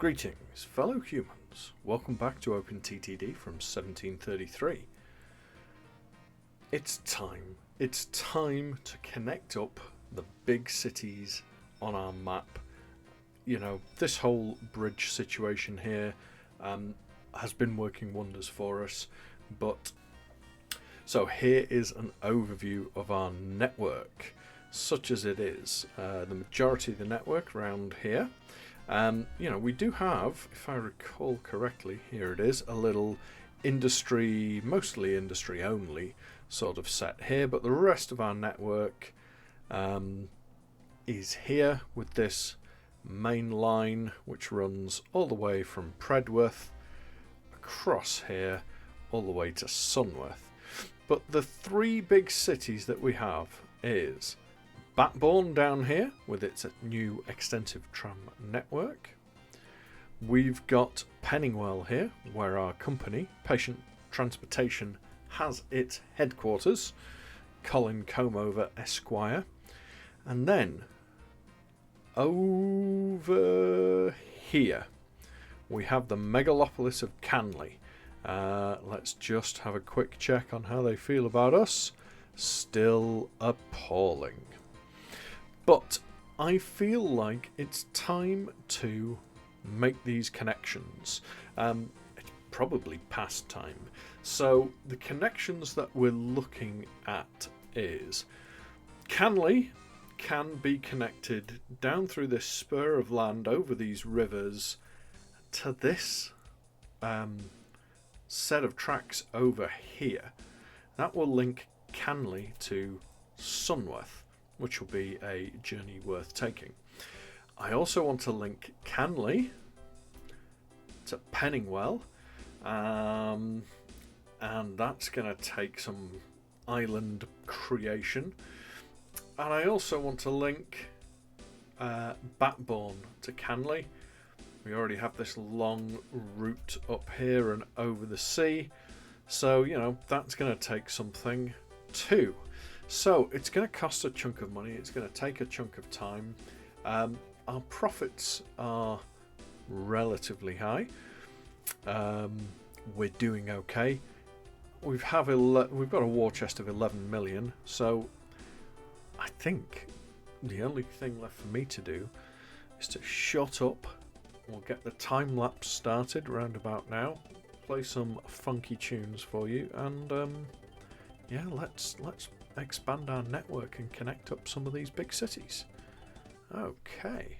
Greetings, fellow humans. Welcome back to OpenTTD from 1733. It's time. It's time to connect up the big cities on our map. You know, this whole bridge situation here has been working wonders for us. But so here is an overview of our network, such as it is. The majority of the network around here. You know, we do have, if I recall correctly, here it is, a little industry, mostly industry only sort of set here, but the rest of our network is here with this main line which runs all the way from Predworth across here all the way to Sunworth. But the three big cities that we have is Batbourne down here with its new extensive tram network. We've got Penningwell here where our company, Patient Transportation, has its headquarters, Colin Comeover Esquire. And then over here we have the megalopolis of Canley. Let's just have a quick check on how they feel about us. Still appalling. But I feel like it's time to make these connections. It's probably past time. So the connections that we're looking at is Canley can be connected down through this spur of land over these rivers to this set of tracks over here. That will link Canley to Sunworth, which will be a journey worth taking. I also want to link Canley to Penningwell, and that's going to take some island creation. And I also want to link Batbourne to Canley. We already have this long route up here and over the sea, so you know that's going to take something too. So it's going to cost a chunk of money, it's going to take a chunk of time. Our profits are relatively high. We're doing okay. We've got a war chest of 11 million, so I think the only thing left for me to do is to shut up. We'll get the time lapse started round about now, play some funky tunes for you, and yeah, let's expand our network and connect up some of these big cities. Okay.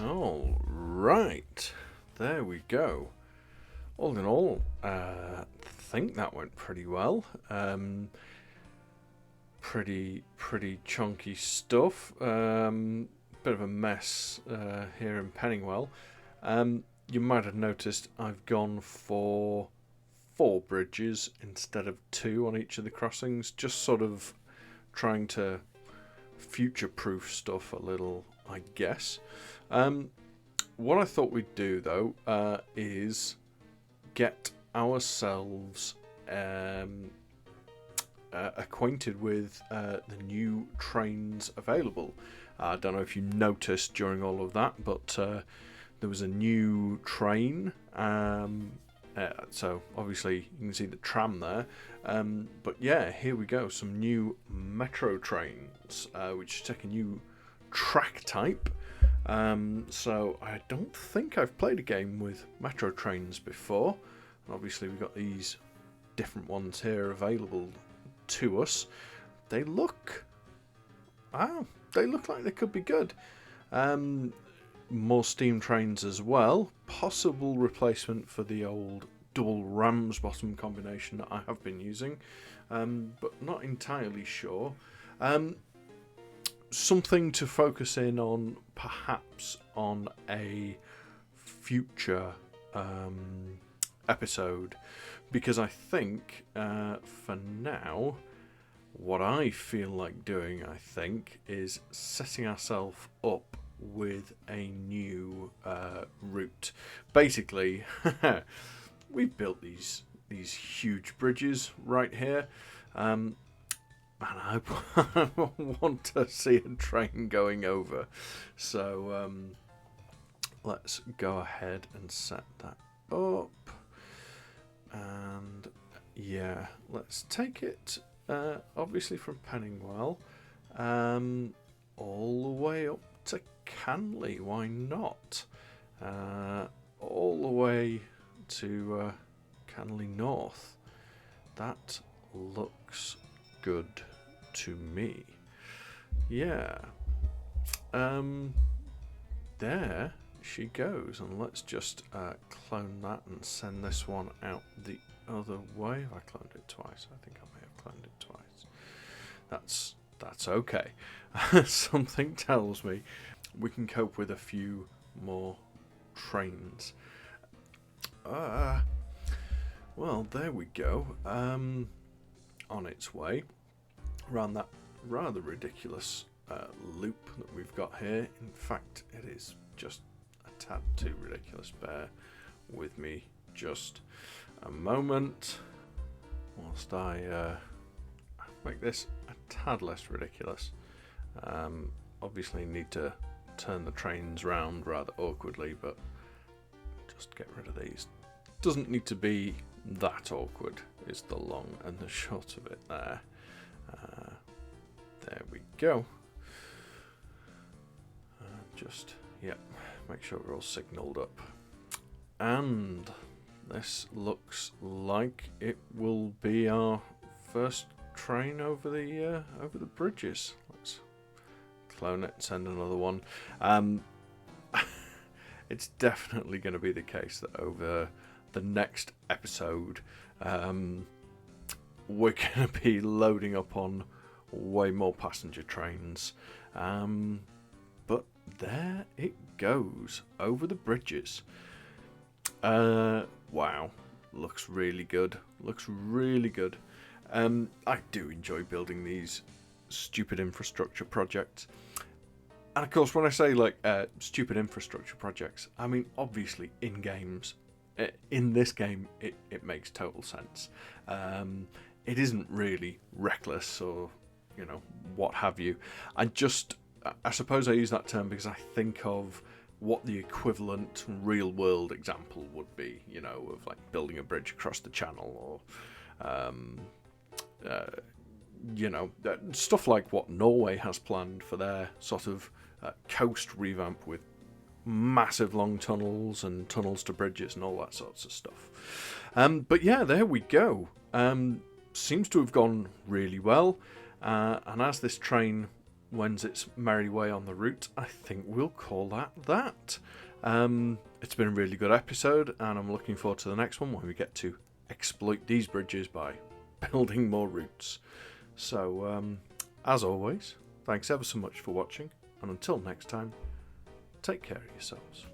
All right, there we go. All in all, I think that went pretty well. Pretty chunky stuff. Bit of a mess here in Penningwell. You might have noticed I've gone for 4 bridges instead of 2 on each of the crossings, just sort of trying to future-proof stuff a little, I guess. What I thought we'd do though is get ourselves acquainted with the new trains available. I don't know if you noticed during all of that, but there was a new train. So obviously you can see the tram there. But yeah, here we go. Some new metro trains, which take a new track type. So I don't think I've played a game with metro trains before. And obviously we've got these different ones here available to us. They look like they could be good. More steam trains as well. Possible replacement for the old double Ramsbottom combination that I have been using, but not entirely sure. Something to focus in on, perhaps on a future episode, because I think for now what I feel like doing, is setting ourselves up with a new route. Basically, we've built these huge bridges right here, and I want to see a train going over. So let's go ahead and set that up. And yeah, let's take it obviously from Penningwell all the way up to Canley. Why not? All the way to Canley North. That looks good to me. Yeah. There she goes, and let's just clone that and send this one out the other way. Have I cloned it twice? I think I may have cloned it twice. That's okay. Something tells me we can cope with a few more trains. Well, there we go. On its way around that rather ridiculous loop that we've got here. In fact, it is just a tad too ridiculous. Bear with me just a moment whilst I make this a tad less ridiculous. Obviously need to turn the trains round rather awkwardly, but just get rid of these. Doesn't need to be that awkward is the long and the short of it there. There we go. Make sure we're all signalled up. And this looks like it will be our first train over the bridges. Let's clone it and send another one. It's definitely going to be the case that over the next episode we're going to be loading up on way more passenger trains. But there it goes, over the bridges. Wow, looks really good. I do enjoy building these stupid infrastructure projects. And of course, when I say stupid infrastructure projects, I mean obviously in games. In this game, it makes total sense. It isn't really reckless or what have you. I suppose I use that term because I think of what the equivalent real world example would be, of like building a bridge across the channel, or stuff like what Norway has planned for their sort of coast revamp with massive long tunnels and tunnels to bridges and all that sorts of stuff. But yeah, there we go. Seems to have gone really well. And as this train wends its merry way on the route, I think we'll call that. It's been a really good episode, and I'm looking forward to the next one when we get to exploit these bridges by building more routes. So, as always, thanks ever so much for watching, and until next time, take care of yourselves.